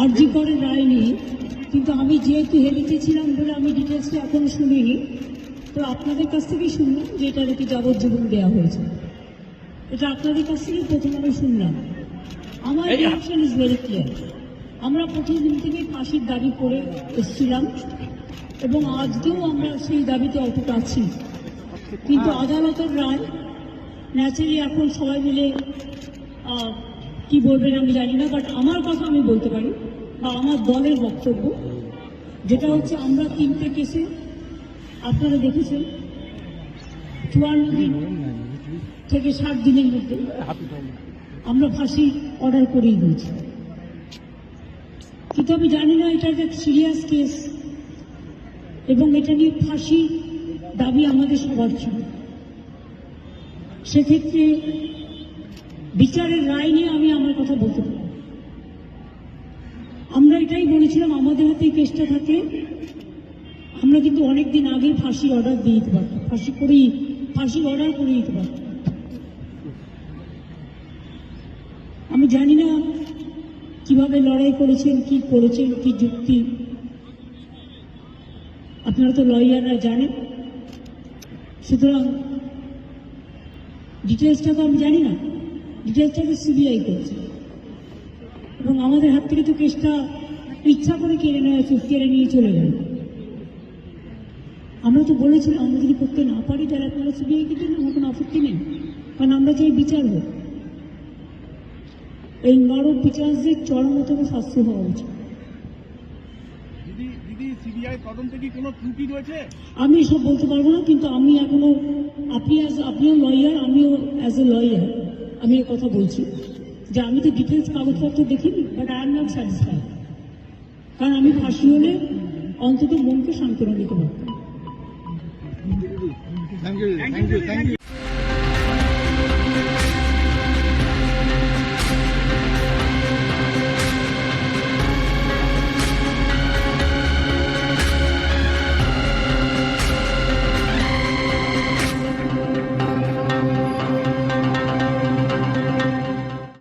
আরজি করে রায় নিয়ে, কিন্তু আমি যেহেতু হেলিতে ছিলাম বলে আমি ডিটেলসটা এখনো শুনিনি, তো আপনাদের কাছ থেকেই শুনলাম যে এটা নাকি যাবজ্জীবন দেওয়া হয়েছে। এটা আপনাদের কাছ থেকেই প্রথম আমি শুনলাম। আমার রিঅ্যাকশন ইজ ভেরি ক্লিয়ার। আমরা প্রথম দিন থেকে ফাঁসির দাবি করে এসেছিলাম এবং আজকেও আমরা সেই দাবিতে অটুট আছি, কিন্তু আদালতের রায় ন্যাচারালি এখন সবাই মিলে কি বলবেন আমি জানি না, বাট আমার কথা আমি বলতে পারি বা আমার দলের বক্তব্য যেটা হচ্ছে, আমরা 3টে কেসে আপনারা দেখেছেন 54 দিন থেকে 60 দিনের মধ্যে আমরা ফাঁসি অর্ডার করেই দিয়েছি। কিন্তু আমি জানি না এটা একটা সিরিয়াস কেস এবং এটা নিয়ে ফাঁসি দাবি আমাদের সবার ছিল। সেক্ষেত্রে বিচারের রায় নিয়ে আমি আমার কথা বলতে পারি। আমরা এটাই বলেছিলাম, আমাদের হাতে কেসটা থাকলে আমরা কিন্তু অনেকদিন আগে ফাঁসির অর্ডার দিয়ে দিতে পারতাম, ফাঁসির অর্ডার করে দিতে পারতাম। আমি জানি না কিভাবে লড়াই করেছেন, কি করেছেন, কি যুক্তি, আপনারা তো লয়াররা জানেন। সুতরাং ডিটেলসটা তো আমি জানি না, ডিটেলসটা তো সিবিআই করেছে এবং আমাদের হাত থেকে তো কেসটা ইচ্ছা করে কেড়ে নিয়ে চলে গেল। আমরা তো বলেছিলাম আমরা যদি করতে না পারি তাহলে আপনারা সিবিআইকে জন্য আমার কোনো আপত্তি নেই, কারণ আমরা চাই বিচার হোক। এই নরক বিচারদের চরমতম শাস্তি হওয়া উচিত। আমি সব বলতে পারবো না, কিন্তু আমি এখনো, আপনিও লয়ার, আমিও অ্যাজ এ লয়ার আমি এ কথা বলছি যে আমি তো ডিটেলস কাগজপত্র দেখিনি, but I am not satisfied. কারণ আমি ফাঁসি হলে অন্তত মনকে সান্ত্বনা দিতে পারতাম।